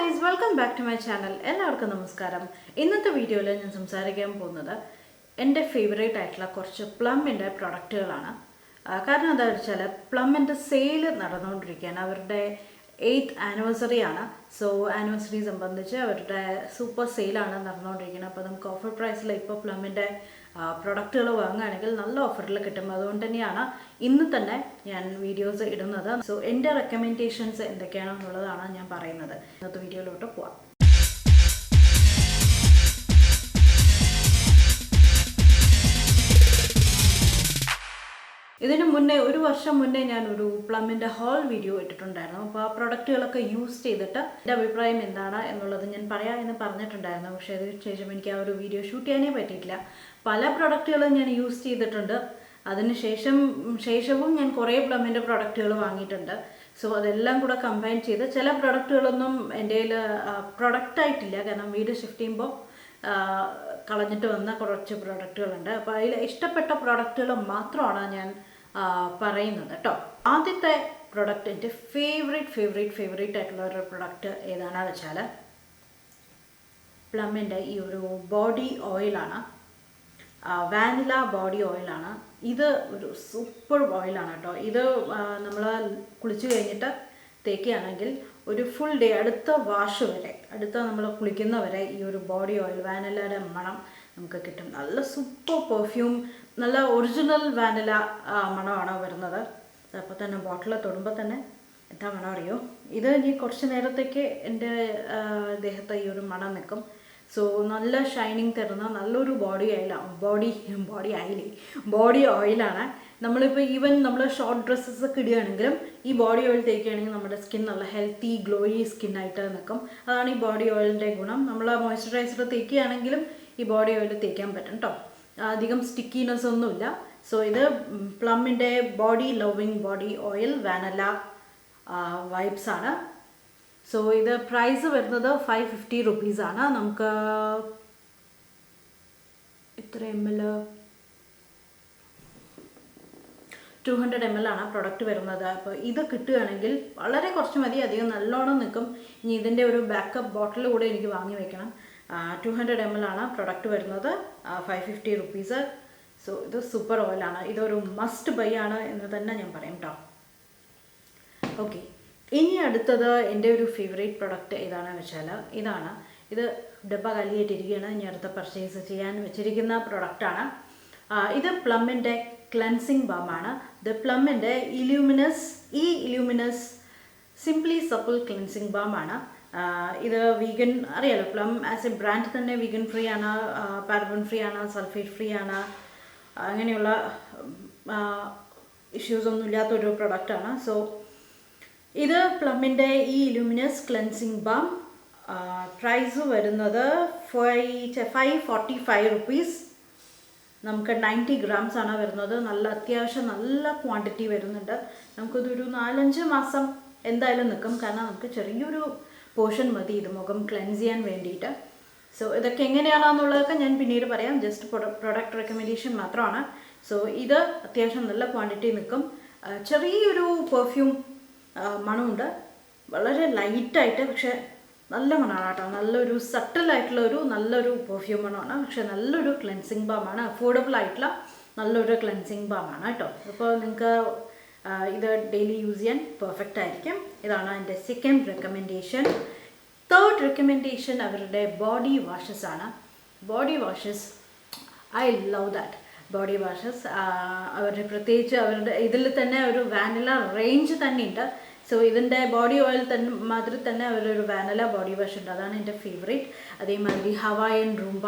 guys, welcome back to my channel. എല്ലാവർക്കും നമസ്കാരം. ഇന്നത്തെ വീഡിയോയിൽ ഞാൻ സംസാരിക്കാൻ പോകുന്നത് എൻ്റെ ഫേവറേറ്റ് ആയിട്ടുള്ള കുറച്ച് പ്ലമ്മിൻ്റെ പ്രൊഡക്റ്റുകളാണ്. കാരണം എന്താ വെച്ചാൽ പ്ലമ്മിൻ്റെ സെയിൽ നടന്നുകൊണ്ടിരിക്കുകയാണ്. അവരുടെ 8th ആനിവേഴ്സറി ആണ്. സോ ആനിവേഴ്സറി സംബന്ധിച്ച് അവരുടെ സൂപ്പർ സെയിലാണ് നടന്നുകൊണ്ടിരിക്കുന്നത്. അപ്പോൾ നമുക്ക് ഓഫർ പ്രൈസിൽ ഇപ്പോൾ പ്ലമ്മിൻ്റെ പ്രൊഡക്റ്റുകൾ വാങ്ങുകയാണെങ്കിൽ നല്ല ഓഫറിൽ കിട്ടും. അതുകൊണ്ട് തന്നെയാണ് ഇന്ന് തന്നെ ഞാൻ വീഡിയോസ് ഇടുന്നത്. സോ എൻ്റെ റെക്കമെൻഡേഷൻസ് എന്തൊക്കെയാണെന്നുള്ളതാണ് ഞാൻ പറയുന്നത്. ഇന്നത്തെ വീഡിയോയിലോട്ട് പോവാം. ഇതിന് മുന്നേ ഒരു വർഷം മുന്നേ ഞാൻ ഒരു പ്ലമ്മിൻ്റെ ഹോൾ വീഡിയോ ഇട്ടിട്ടുണ്ടായിരുന്നു. അപ്പോൾ ആ പ്രൊഡക്റ്റുകളൊക്കെ യൂസ് ചെയ്തിട്ട് എൻ്റെ അഭിപ്രായം എന്താണ് എന്നുള്ളത് ഞാൻ പറയാമെന്ന് പറഞ്ഞിട്ടുണ്ടായിരുന്നു. പക്ഷേ അതിന് ശേഷം എനിക്ക് ആ ഒരു വീഡിയോ ഷൂട്ട് ചെയ്യാനേ പറ്റിയിട്ടില്ല. പല പ്രൊഡക്റ്റുകളും ഞാൻ യൂസ് ചെയ്തിട്ടുണ്ട്. ശേഷവും ഞാൻ കുറേ പ്ലമ്മിൻ്റെ പ്രൊഡക്റ്റുകൾ വാങ്ങിയിട്ടുണ്ട്. സോ അതെല്ലാം കൂടെ കമ്പൈൻ ചെയ്ത് ചില പ്രൊഡക്റ്റുകളൊന്നും എൻ്റെ കയ്യിൽ പ്രൊഡക്റ്റായിട്ടില്ല. കാരണം വീട് ഷിഫ്റ്റ് ചെയ്യുമ്പോൾ കളഞ്ഞിട്ട് വന്ന കുറച്ച് പ്രൊഡക്റ്റുകളുണ്ട്. അപ്പോൾ അതിൽ ഇഷ്ടപ്പെട്ട പ്രൊഡക്റ്റുകൾ മാത്രമാണ് ഞാൻ പറയുന്നത് കേട്ടോ. ആദ്യത്തെ പ്രൊഡക്റ്റ് എൻ്റെ ഫേവറേറ്റ് ആയിട്ടുള്ള ഒരു പ്രൊഡക്റ്റ് ഏതാണെന്ന് വെച്ചാൽ പ്ലമ്മിൻ്റെ ഈ ഒരു ബോഡി ഓയിലാണ്. വാനില ബോഡി ഓയിലാണ്. ഇത് ഒരു സൂപ്പർ ഓയിലാണ് കേട്ടോ. ഇത് നമ്മൾ കുളിച്ച് കഴിഞ്ഞിട്ട് തേക്കുകയാണെങ്കിൽ ഒരു ഫുൾ ഡേ അടുത്ത വാഷ് വരെ നമ്മൾ കുളിക്കുന്നവരെ ഈ ഒരു ബോഡി ഓയിൽ വാനിലയുടെ മണം നമുക്ക് കിട്ടും. നല്ല സൂപ്പർ പെർഫ്യൂം, നല്ല ഒറിജിനൽ വാനില മണമാണ് വരുന്നത്. അപ്പോൾ തന്നെ ബോട്ടിൽ തൊടുമ്പോൾ തന്നെ എന്താ മണം അറിയോ? ഇത് ഇനി കുറച്ച് നേരത്തേക്ക് എൻ്റെ ദേഹത്ത് ഈ ഒരു മണം നിൽക്കും. സോ നല്ല ഷൈനിങ് തരുന്ന നല്ലൊരു ബോഡി ഓയിലാണ്. നമ്മളിപ്പോൾ ഈവൻ നമ്മൾ ഷോർട്ട് ഡ്രസ്സസ് ഒക്കെ ഇടുകയാണെങ്കിലും ഈ ബോഡി ഓയിൽ തേക്കുകയാണെങ്കിൽ നമ്മുടെ സ്കിൻ നല്ല ഹെൽത്തി ഗ്ലോയി സ്കിന്നായിട്ട് നിൽക്കും. അതാണ് ഈ ബോഡി ഓയിലിൻ്റെ ഗുണം. നമ്മൾ മോയ്സ്ചറൈസർ തേക്കുകയാണെങ്കിലും ഈ ബോഡി ഓയിൽ തേക്കാൻ പറ്റും കേട്ടോ. അധികം സ്റ്റിക്കിനെസ് ഒന്നുമില്ല. സോ ഇത് പ്ലമ്മിൻ്റെ ബോഡി ഓയിൽ വാനില വൈബ്സ് ആണ്. സോ ഇത് പ്രൈസ് വരുന്നത് 550 റുപ്പീസാണ്. നമുക്ക് ഇത്ര ml 200 ml ആണ് പ്രൊഡക്റ്റ് വരുന്നത്. അപ്പോൾ ഇത് കിട്ടുകയാണെങ്കിൽ വളരെ കുറച്ച് മതി, അധികം നല്ലോണം നിൽക്കും. ഇനി ഇതിൻ്റെ ഒരു ബാക്കപ്പ് ബോട്ടിൽ കൂടെ എനിക്ക് വാങ്ങി വെക്കണം. 200 ml ആണ് പ്രൊഡക്റ്റ് വരുന്നത്, 550 റുപ്പീസ്. സോ ഇത് സൂപ്പർ ഓയിലാണ്. ഇതൊരു മസ്റ്റ് ബൈ ആണ് എന്ന് തന്നെ ഞാൻ പറയും കേട്ടോ. ഓക്കെ, ഇനി അടുത്തത് എൻ്റെ ഒരു ഫേവറേറ്റ് പ്രൊഡക്റ്റ് ഏതാണെന്ന് വെച്ചാൽ ഇതാണ്. ഇത് ഡബ്ബ കാലിയായിട്ടിരിക്കുകയാണ്. ഇനി അടുത്ത പർച്ചേസ് ചെയ്യാൻ വെച്ചിരിക്കുന്ന പ്രൊഡക്റ്റാണ്. ഇത് പ്ലമ്മിൻ്റെ ക്ലെൻസിങ് ബാമാണ്. ഇത് പ്ലമ്മിൻ്റെ ഇലൂമിനസ് സിംപ്ലി സപ്പിൾ ക്ലെൻസിങ് ബാമാണ്. ഇത് വീഗൻ അറിയാലോ, പ്ലം ആസ് എ ബ്രാൻഡ് തന്നെ വീഗൻ ഫ്രീ ആണ്, പാരബൻ ഫ്രീ ആണ്, സൾഫേറ്റ് ഫ്രീ ആണ്. അങ്ങനെയുള്ള ഇഷ്യൂസ് ഒന്നും ഇല്ലാത്തൊരു പ്രൊഡക്റ്റാണ്. സോ ഇത് പ്ലമ്മിൻ്റെ ഈ ഇലൂമിനസ് ക്ലെൻസിങ് ബാം പ്രൈസ് വരുന്നത് 545 റുപ്പീസ്. നമുക്ക് 90 ഗ്രാംസ് ആണ് വരുന്നത്. അത്യാവശ്യം നല്ല ക്വാണ്ടിറ്റി വരുന്നുണ്ട്. നമുക്കിതൊരു 4-5 മാസം എന്തായാലും നിൽക്കും. കാരണം നമുക്ക് ചെറിയൊരു പോർഷൻ മതി ഇത് മുഖം ക്ലെൻസ് ചെയ്യാൻ വേണ്ടിയിട്ട്. സോ ഇതൊക്കെ എങ്ങനെയാണെന്നുള്ളതൊക്കെ ഞാൻ പിന്നീട് പറയാം. ജസ്റ്റ് പ്രൊഡക്റ്റ് റെക്കമെൻഡേഷൻ മാത്രമാണ്. സോ ഇത് അത്യാവശ്യം നല്ല ക്വാണ്ടിറ്റി നിൽക്കും. ചെറിയൊരു പെർഫ്യൂം മണമുണ്ട്, വളരെ ലൈറ്റായിട്ട്, പക്ഷെ നല്ല മണമാണ് കേട്ടോ. നല്ലൊരു സട്ടിലായിട്ടുള്ളൊരു നല്ലൊരു പെർഫ്യൂം മണമാണ്. പക്ഷെ നല്ലൊരു ക്ലെൻസിങ് ബാമാണ്. അഫോർഡബിൾ ആയിട്ടുള്ള നല്ലൊരു ക്ലെൻസിങ് ബാമാണ് കേട്ടോ. അപ്പോൾ നിങ്ങൾക്ക് ഇത് ഡെയിലി യൂസ് ചെയ്യാൻ പെർഫെക്റ്റ് ആയിരിക്കും. ഇതാണ് എൻ്റെ സെക്കൻഡ് റെക്കമെൻഡേഷൻ. തേർഡ് റെക്കമെൻഡേഷൻ അവരുടെ ബോഡി വാഷസ് ആണ്. I love that body washes. അവരുടെ പ്രത്യേകിച്ച് അവരുടെ ഇതിൽ തന്നെ ഒരു വാനില റേഞ്ച് തന്നെയുണ്ട്. സോ ഇതിൻ്റെ ബോഡി ഓയിൽ തന്നെ മാതിരി തന്നെ അവരൊരു വാനില ബോഡി വാഷ് ഉണ്ട്. അതാണ് എൻ്റെ ഫേവറേറ്റ്. അതേമാതിരി ഹവായൻ റൂംബ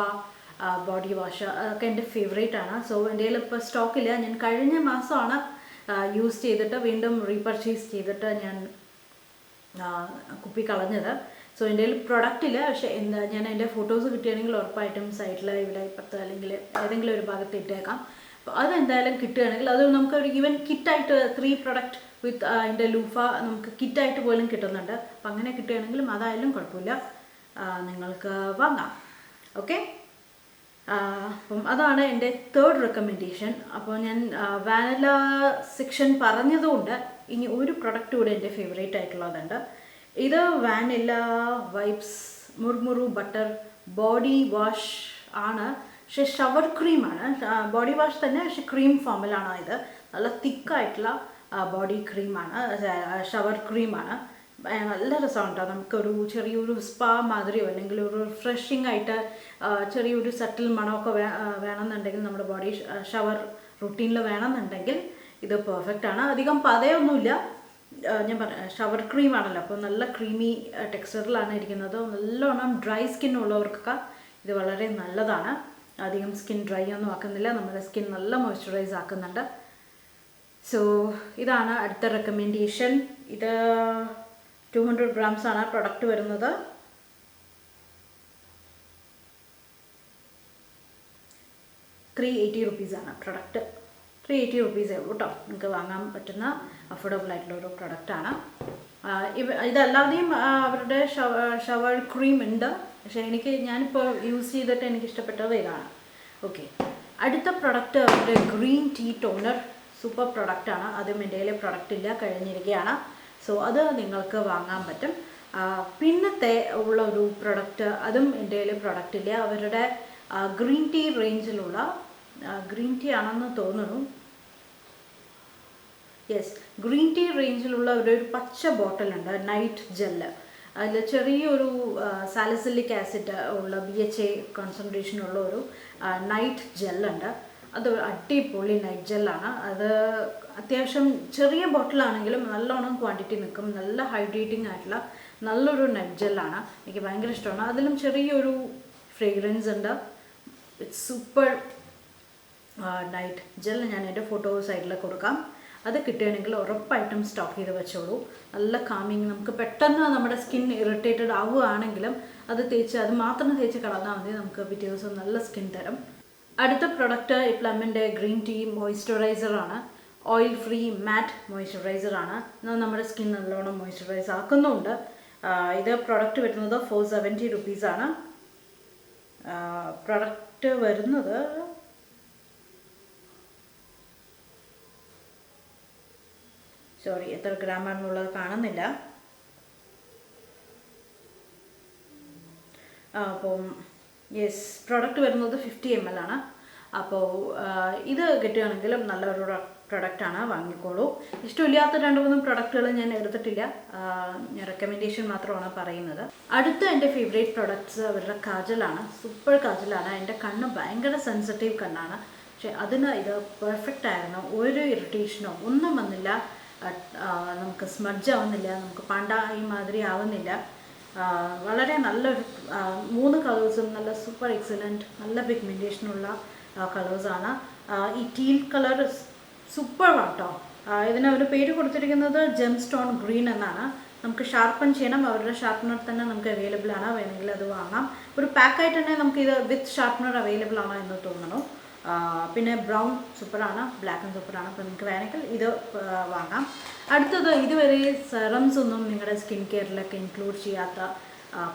ബോഡി വാഷ് അതൊക്കെ എൻ്റെ ഫേവറേറ്റ് ആണ്. സോ എൻ്റെ കയ്യിൽ ഇപ്പോൾ സ്റ്റോക്കില്ല. ഞാൻ കഴിഞ്ഞ മാസമാണ് യൂസ് ചെയ്തിട്ട് വീണ്ടും റീപർച്ചേസ് ചെയ്തിട്ട് ഞാൻ കുപ്പി കളഞ്ഞത്. സോ എൻ്റെ കയ്യിൽ പ്രൊഡക്റ്റില്ല. പക്ഷേ ഞാൻ എൻ്റെ ഫോട്ടോസ് കിട്ടുകയാണെങ്കിൽ ഉറപ്പായിട്ടും സൈറ്റിൽ ഇവിടെ ഇപ്പുറത്ത് അല്ലെങ്കിൽ ഏതെങ്കിലും ഒരു ഭാഗത്ത് ഇട്ടേക്കാം. അപ്പോൾ അതെന്തായാലും കിട്ടുകയാണെങ്കിൽ അത് നമുക്കൊരു ഈവൻ കിറ്റായിട്ട് 3 പ്രൊഡക്റ്റ് വിത്ത് അതിൻ്റെ ലൂഫ നമുക്ക് കിറ്റായിട്ട് പോലും കിട്ടുന്നുണ്ട്. അപ്പം അങ്ങനെ കിട്ടുകയാണെങ്കിലും അതായാലും കുഴപ്പമില്ല, നിങ്ങൾക്ക് വാങ്ങാം. ഓക്കെ, അപ്പം അതാണ് എൻ്റെ തേർഡ് റെക്കമെൻഡേഷൻ. അപ്പോൾ ഞാൻ വാനില സെക്ഷൻ പറഞ്ഞതുകൊണ്ട് ഇനി ഒരു പ്രൊഡക്റ്റ് കൂടെ എൻ്റെ ഫേവറേറ്റ് ആയിട്ടുള്ളതുണ്ട്. ഇത് vanilla vibes murumuru butter body wash ആണ്. പക്ഷെ ഷവർ ക്രീമാണ്. ബോഡി വാഷ് തന്നെ, പക്ഷെ ക്രീം ഫോമിലാണ്. ഇത് നല്ല തിക്കായിട്ടുള്ള ബോഡി ക്രീമാണ്, ഷവർ ക്രീമാണ്. നല്ല രസമുണ്ടോ. നമുക്കൊരു ചെറിയൊരു സ്പാ മാതിരിയോ അല്ലെങ്കിൽ ഒരു റിഫ്രഷിംഗ് ആയിട്ട് ചെറിയൊരു സട്ടിൽ മണമൊക്കെ വേണമെന്നുണ്ടെങ്കിൽ, നമ്മുടെ ബോഡി ഷവർ റുട്ടീനിൽ വേണമെന്നുണ്ടെങ്കിൽ ഇത് പെർഫെക്റ്റ് ആണ്. അധികം പതയൊന്നുമില്ല. ഞാൻ ഷവർ ക്രീം ആണല്ലോ, അപ്പോൾ നല്ല ക്രീമി ടെക്സ്ചറിലാണ് ഇരിക്കുന്നത്. നല്ലോണം ഡ്രൈ സ്കിൻ ഉള്ളവർക്കൊക്കെ ഇത് വളരെ നല്ലതാണ്. അധികം സ്കിൻ ഡ്രൈ ഒന്നും ആക്കുന്നില്ല, നമ്മുടെ സ്കിൻ നല്ല മോയ്സ്ചറൈസ് ആക്കുന്നുണ്ട്. സോ ഇതാണ് അടുത്ത റെക്കമെൻഡേഷൻ. ഇത് 200 grams ആണ് പ്രൊഡക്റ്റ് വരുന്നത്. ₹380 ആണ് പ്രൊഡക്റ്റ്. 380 rupees ഉള്ളൂ കേട്ടോ. നിങ്ങൾക്ക് വാങ്ങാൻ പറ്റുന്ന അഫോർഡബിൾ ആയിട്ടുള്ള ഒരു പ്രൊഡക്റ്റാണ്. ഇതല്ലാതെയും അവരുടെ ഷവർ ക്രീം ഉണ്ട്, പക്ഷേ ഞാനിപ്പോൾ യൂസ് ചെയ്തിട്ട് എനിക്കിഷ്ടപ്പെട്ടത് ഇതാണ്. ഓക്കെ, അടുത്ത പ്രൊഡക്റ്റ് അവരുടെ ഗ്രീൻ ടീ ടോണർ. സൂപ്പർ പ്രൊഡക്റ്റാണ്. അതും എൻ്റെ കയ്യിൽ പ്രൊഡക്റ്റ് ഇല്ല, കഴിഞ്ഞിരിക്കുകയാണ്. സോ അത് നിങ്ങൾക്ക് വാങ്ങാൻ പറ്റും. പിന്നത്തെ ഉള്ള ഒരു പ്രൊഡക്റ്റ്, അതും എൻ്റെ കയ്യിൽ പ്രൊഡക്റ്റ് ഇല്ല. അവരുടെ ഗ്രീൻ ടീ റേഞ്ചിലുള്ള, ഗ്രീൻ ടീ ആണെന്ന് തോന്നുന്നു, യെസ്, ഗ്രീൻ ടീ റേഞ്ചിലുള്ള ഒരു പച്ച ബോട്ടിലുണ്ട്, നൈറ്റ് ജെല്ല്. അതിൽ ചെറിയൊരു സാലിസിലിക് ആസിഡ് ഉള്ള BHA കോൺസെൻട്രേഷനുള്ള ഒരു നൈറ്റ് ജെല്ലുണ്ട്. അത് അടിപൊളി നൈറ്റ് ജെല്ലാണ്. അത് അത്യാവശ്യം ചെറിയ ബോട്ടിലാണെങ്കിലും നല്ലോണം ക്വാണ്ടിറ്റി നിൽക്കും. നല്ല ഹൈഡ്രേറ്റിംഗ് ആയിട്ടുള്ള നല്ലൊരു നൈറ്റ് ജെല്ലാണ്. എനിക്ക് ഭയങ്കര ഇഷ്ടമാണ്. അതിലും ചെറിയൊരു ഫ്രേഗ്രൻസ് ഉണ്ട്. It's super night gel. ഞാൻ എൻ്റെ ഫോട്ടോ സൈഡിൽ കൊടുക്കാം. അത് കിട്ടുകയാണെങ്കിൽ ഉറപ്പായിട്ടും സ്റ്റോക്ക് ചെയ്ത് വെച്ചോളൂ. നല്ല കാമിങ്. നമുക്ക് പെട്ടെന്ന് നമ്മുടെ സ്കിൻ ഇറിറ്റേറ്റഡ് ആവുകയാണെങ്കിലും അത് മാത്രം തേച്ച് കളഞ്ഞാൽ മതി. നമുക്ക് പിറ്റേ ദിവസം നല്ല സ്കിൻ തരും. അടുത്ത പ്രൊഡക്റ്റ് ഈ പ്ലമ്മിൻ്റെ ഗ്രീൻ ടീ മോയ്സ്ചറൈസറാണ്. ഓയിൽ ഫ്രീ മാറ്റ് മോയ്സ്ചറൈസറാണ്. നമ്മുടെ സ്കിൻ നല്ലോണം മോയ്സ്ചറൈസ് ആക്കുന്നുണ്ട്. ഇത് പ്രൊഡക്റ്റ് വരുന്നത് ₹470 ആണ്. പ്രൊഡക്റ്റ് വരുന്നത് എത്ര ഗ്രാമാണെന്നുള്ളത് കാണുന്നില്ല. അപ്പം യെസ്, പ്രൊഡക്റ്റ് വരുന്നത് 50 ml ആണ്. അപ്പോൾ ഇത് കിട്ടുകയാണെങ്കിലും നല്ലൊരു പ്രൊഡക്റ്റാണ്, വാങ്ങിക്കോളൂ. ഇഷ്ടമില്ലാത്ത 2-3 പ്രൊഡക്റ്റുകൾ ഞാൻ എടുത്തിട്ടില്ല, ഞാൻ റെക്കമെൻഡേഷൻ മാത്രമാണ് പറയുന്നത്. അടുത്ത എൻ്റെ ഫേവറേറ്റ് പ്രൊഡക്ട്സ് അവരുടെ കാജലാണ്. സൂപ്പർ കാജലാണ്. എൻ്റെ കണ്ണ് ഭയങ്കര സെൻസിറ്റീവ് കണ്ണാണ്, പക്ഷെ അതിന് ഇത് പെർഫെക്റ്റ് ആയിരുന്നു. ഒരു ഇറിറ്റേഷനോ ഒന്നും വന്നില്ല. നമുക്ക് സ്മഡ്ജ് ആവുന്നില്ല, നമുക്ക് പണ്ട ഈ മാതിരി ആവുന്നില്ല. വളരെ നല്ലൊരു 3 കളേഴ്സും നല്ല സൂപ്പർ എക്സലൻറ്റ്, നല്ല പിഗ്മെൻറ്റേഷനുള്ള കളേഴ്സാണ്. ഈ ടീൽ കളർ സൂപ്പർ കേട്ടോ. ഇതിന് ഒരു പേര് കൊടുത്തിരിക്കുന്നത് ജെം സ്റ്റോൺ ഗ്രീൻ എന്നാണ്. നമുക്ക് ഷാർപ്പൺ ചെയ്യണം. അവരുടെ ഷാർപ്പണർ തന്നെ നമുക്ക് അവൈലബിൾ ആണ്, വേണമെങ്കിൽ അത് വാങ്ങാം. ഒരു പാക്കായിട്ട് തന്നെ നമുക്കിത് വിത്ത് ഷാർപ്പണർ അവൈലബിൾ ആണോ എന്ന് തോന്നുന്നു. പിന്നെ ബ്രൗൺ സൂപ്പറാണ്, ബ്ലാക്കും സൂപ്പറാണ്. അപ്പോൾ നിങ്ങൾക്ക് വേണമെങ്കിൽ ഇത് വാങ്ങാം. അടുത്തത്, ഇതുവരെ സെറംസ് ഒന്നും നിങ്ങളുടെ സ്കിൻ കെയറിലൊക്കെ ഇൻക്ലൂഡ് ചെയ്യാത്ത,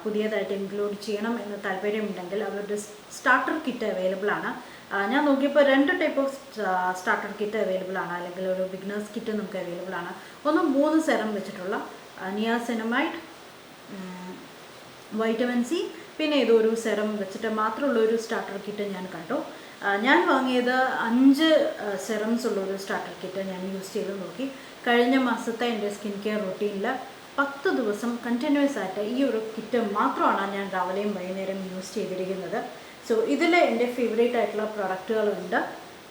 പുതിയതായിട്ട് ഇൻക്ലൂഡ് ചെയ്യണം എന്ന് താല്പര്യമുണ്ടെങ്കിൽ അവരുടെ സ്റ്റാർട്ടർ കിറ്റ് അവൈലബിൾ ആണ്. ഞാൻ നോക്കിയപ്പോൾ 2 type of starter kit available ആണ്, അല്ലെങ്കിൽ ഒരു ബിഗിനേഴ്സ് കിറ്റ് നമുക്ക് അവൈലബിൾ ആണ്. ഒന്ന് 3 സെറം വെച്ചിട്ടുള്ള നിയാസിനമൈഡ്, വൈറ്റമിൻ സി, പിന്നെ ഇതൊരു സെറം വെച്ചിട്ട് മാത്രമുള്ള ഒരു സ്റ്റാർട്ടർ കിറ്റ് ഞാൻ കണ്ടു. ഞാൻ വാങ്ങിയത് 5 സെറംസ് ഉള്ളൊരു സ്റ്റാർട്ടർ കിറ്റ് ഞാൻ യൂസ് ചെയ്ത് നോക്കി. കഴിഞ്ഞ മാസത്തെ എൻ്റെ സ്കിൻ കെയർ റൊട്ടീനിൽ 10 ദിവസം കണ്ടിന്യൂസ് ആയിട്ട് ഈ ഒരു കിറ്റ് മാത്രമാണ് ഞാൻ രാവിലെയും വൈകുന്നേരം യൂസ് ചെയ്തിരിക്കുന്നത്. സോ ഇതിൽ എൻ്റെ ഫേവറേറ്റ് ആയിട്ടുള്ള പ്രൊഡക്റ്റുകളുണ്ട്.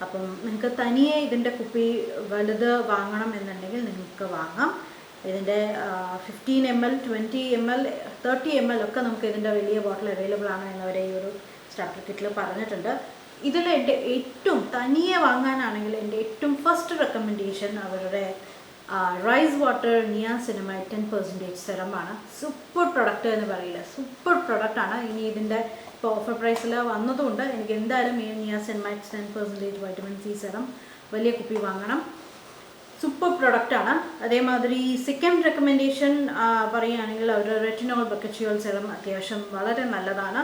അപ്പം നിങ്ങൾക്ക് തനിയെ ഇതിൻ്റെ കുപ്പി വലുത് വാങ്ങണം എന്നുണ്ടെങ്കിൽ നിങ്ങൾക്ക് വാങ്ങാം. ഇതിൻ്റെ 15 ml, 20 ml, 30 ml ഒക്കെ നമുക്ക് ഇതിൻ്റെ വലിയ ബോട്ടിൽ അവൈലബിൾ ആണ് എന്നവരെ ഈ ഒരു സ്റ്റാർട്ടർ കിറ്റിൽ പറഞ്ഞിട്ടുണ്ട്. ഇതിൽ എൻ്റെ ഏറ്റവും തനിയെ വാങ്ങാനാണെങ്കിൽ എൻ്റെ ഏറ്റവും ഫസ്റ്റ് റെക്കമെൻഡേഷൻ അവരുടെ റൈസ് വാട്ടർ നിയാസിനമൈഡ് 10% സെറമാണ്. സൂപ്പർ പ്രൊഡക്റ്റ് എന്ന് പറയില്ല, സൂപ്പർ പ്രൊഡക്റ്റാണ്. ഇനി ഇതിൻ്റെ ഇപ്പോൾ ഓഫർ പ്രൈസിൽ വന്നതുകൊണ്ട് എനിക്ക് എന്തായാലും ഈ നിയാസിനമൈഡ് 10% വൈറ്റമിൻ സി സെറം വലിയ കുപ്പി വാങ്ങണം. സൂപ്പർ പ്രൊഡക്റ്റാണ്. അതേമാതിരി സെക്കൻഡ് റെക്കമെൻഡേഷൻ പറയുകയാണെങ്കിൽ അവരുടെ റെറ്റിനോൾ ബക്കച്യൂൾ സെറം അത്യാവശ്യം വളരെ നല്ലതാണ്.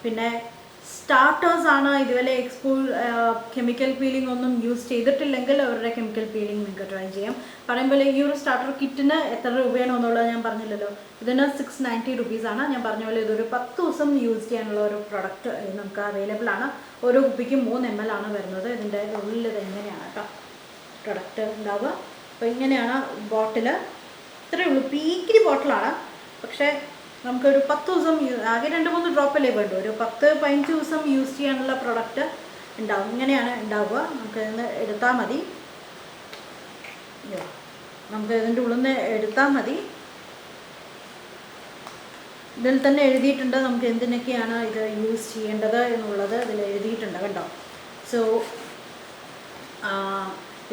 പിന്നെ സ്റ്റാർട്ടേഴ്സ് ആണ് ഇതുവരെ കെമിക്കൽ പീലിംഗ് ഒന്നും യൂസ് ചെയ്തിട്ടില്ലെങ്കിൽ അവരുടെ കെമിക്കൽ പീലിംഗ് നിങ്ങൾക്ക് ട്രൈ ചെയ്യാം. പറയുമ്പോൾ ഈ ഒരു സ്റ്റാർട്ടർ കിറ്റിന് എത്ര രൂപയാണോ എന്നുള്ളത് ഞാൻ പറഞ്ഞില്ലല്ലോ. ഇതിന് 690 റുപ്പീസാണ്. ഞാൻ പറഞ്ഞ പോലെ ഇതൊരു 10 ദിവസം യൂസ് ചെയ്യാനുള്ള ഒരു പ്രൊഡക്റ്റ് നമുക്ക് അവൈലബിൾ ആണ്. ഓരോ കുപ്പിക്കും 3 ml ആണ് വരുന്നത്. ഇതിൻ്റെ ഉള്ളിൽ ഇത് എങ്ങനെയാണ് കേട്ടോ പ്രൊഡക്റ്റ് ഉണ്ടാവുക. അപ്പോൾ ഇങ്ങനെയാണ് ബോട്ടിൽ. ഇത്രയേ ഉള്ളൂ, പീക്കിരി ബോട്ടിലാണ്. പക്ഷേ നമുക്കൊരു 10 ദിവസം ആകെ 2-3 ഡ്രോപ്പല്ലേ വേണ്ടു. ഒരു 10-15 ദിവസം യൂസ് ചെയ്യാനുള്ള പ്രൊഡക്റ്റ് ഉണ്ടാവും. ഇങ്ങനെയാണ് ഉണ്ടാവുക. നമുക്ക് ഇതിന് എടുത്താൽ മതി. നമുക്ക് ഇതിൻ്റെ ഉള്ളിൽ നിന്ന് എടുത്താൽ മതി. ഇതിൽ തന്നെ എഴുതിയിട്ടുണ്ട് നമുക്ക് എന്തിനൊക്കെയാണ് ഇത് യൂസ് ചെയ്യേണ്ടത് എന്നുള്ളത് ഇതിൽ എഴുതിയിട്ടുണ്ട് കണ്ടോ. സോ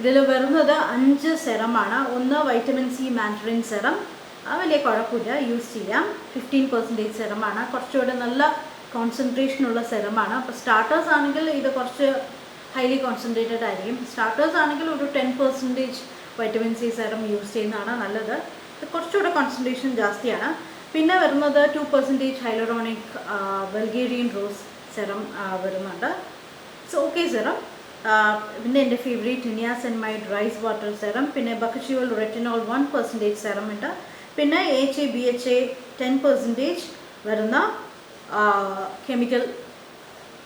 ഇതിൽ വരുന്നത് 5 സെറമാണ്. ഒന്ന് വൈറ്റമിൻ സി മാൻഡറിൻ സെറം, വലിയ കുഴപ്പമില്ല, യൂസ് ചെയ്യാം. 15% സെറമാണ്. കുറച്ചുകൂടെ നല്ല കോൺസെൻട്രേഷനുള്ള സെറമാണ്. അപ്പോൾ സ്റ്റാർട്ടേഴ്സ് ആണെങ്കിൽ ഇത് കുറച്ച് ഹൈലി കോൺസെൻട്രേറ്റഡ് ആയിരിക്കും. സ്റ്റാർട്ടേഴ്സ് ആണെങ്കിൽ ഒരു 10% വൈറ്റമിൻ സി സെറം യൂസ് ചെയ്യുന്നതാണ് നല്ലത്. ഇത് കുറച്ചുകൂടെ കോൺസെൻട്രേഷൻ ജാസ്തിയാണ്. പിന്നെ വരുന്നത് 2% ഹൈലറോണിക് ബൾഗേറിയൻ റോസ് സെറം വരുന്നുണ്ട്. It's okay serum. പിന്നെ എൻ്റെ favourite niacinamide rice water serum, പിന്നെ ബക്കച്യുവൽ റെറ്റിനോൾ 1% സെറം ഉണ്ട്. പിന്നെ AHA BHA 10% വരുന്ന കെമിക്കൽ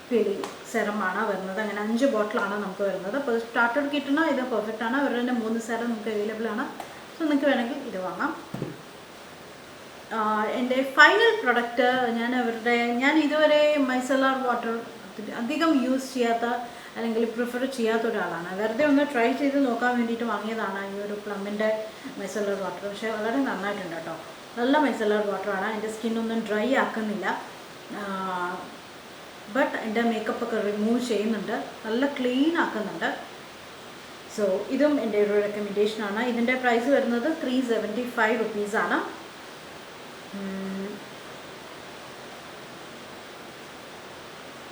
പീലിംഗ് സെറമാണ് വരുന്നത്. അങ്ങനെ 5 ബോട്ടിലാണ് നമുക്ക് വരുന്നത്. അപ്പോൾ സ്റ്റാർട്ടർ കിട്ടണ ഇത് പെർഫെക്റ്റ് ആണ്. അവരുടെ തന്നെ 3 സെറം നമുക്ക് അവൈലബിൾ ആണ്. സോ നിങ്ങൾക്ക് വേണമെങ്കിൽ ഇത് വാങ്ങാം. എൻ്റെ ഫൈനൽ പ്രൊഡക്റ്റ് ഞാൻ ഇതുവരെ മൈസലാർ വാട്ടർ അധികം യൂസ് ചെയ്യാത്ത അല്ലെങ്കിൽ പ്രിഫർ ചെയ്യാത്ത ഒരാളാണ്. വെറുതെ ഒന്ന് ട്രൈ ചെയ്ത് നോക്കാൻ വേണ്ടിയിട്ട് വാങ്ങിയതാണ് ഈ ഒരു പ്ലമ്മിൻ്റെ മൈസലാർ വാട്ടർ. പക്ഷേ വളരെ നന്നായിട്ടുണ്ട് കേട്ടോ. നല്ല മൈസലാർ വാട്ടറാണ്. എൻ്റെ സ്കിന്നൊന്നും ഡ്രൈ ആക്കുന്നില്ല. ബട്ട് എൻ്റെ മേക്കപ്പൊക്കെ റിമൂവ് ചെയ്യുന്നുണ്ട്, നല്ല ക്ലീൻ ആക്കുന്നുണ്ട്. സോ ഇതും എൻ്റെ ഒരു റെക്കമെൻഡേഷനാണ്. ഇതിൻ്റെ പ്രൈസ് വരുന്നത് 375 റുപ്പീസാണ്.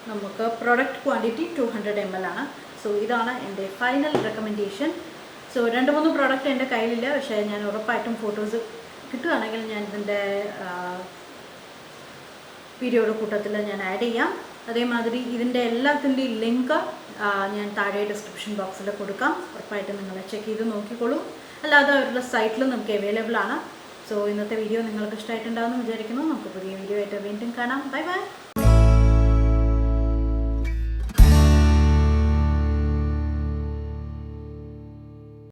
നമുക്ക് പ്രൊഡക്റ്റ് ക്വാണ്ടിറ്റി 200 ml ആണ്. സോ ഇതാണ് എൻ്റെ ഫൈനൽ റെക്കമെൻഡേഷൻ. സോ 2-3 പ്രോഡക്റ്റ് എൻ്റെ കയ്യിലില്ല. പക്ഷേ ഞാൻ ഉറപ്പായിട്ടും ഫോട്ടോസ് കിട്ടുകയാണെങ്കിൽ ഞാൻ ഇതിൻ്റെ വീഡിയോയുടെ കൂട്ടത്തിൽ ഞാൻ ആഡ് ചെയ്യാം. അതേമാതിരി ഇതിൻ്റെ എല്ലാത്തിൻ്റെയും ലിങ്ക് ഞാൻ താഴെ ഡിസ്ക്രിപ്ഷൻ ബോക്സിൽ കൊടുക്കാം. ഉറപ്പായിട്ടും നിങ്ങൾ ചെക്ക് ചെയ്ത് നോക്കിക്കോളൂ. അല്ലാതെ അവരുടെ സൈറ്റിലും നമുക്ക് അവൈലബിൾ ആണ്. സോ ഇന്നത്തെ വീഡിയോ നിങ്ങൾക്ക് ഇഷ്ടമായിട്ടുണ്ടാകുമെന്ന് വിചാരിക്കുന്നു. നമുക്ക് പുതിയ വീഡിയോ ആയിട്ട് വീണ്ടും കാണാം. Bye bye.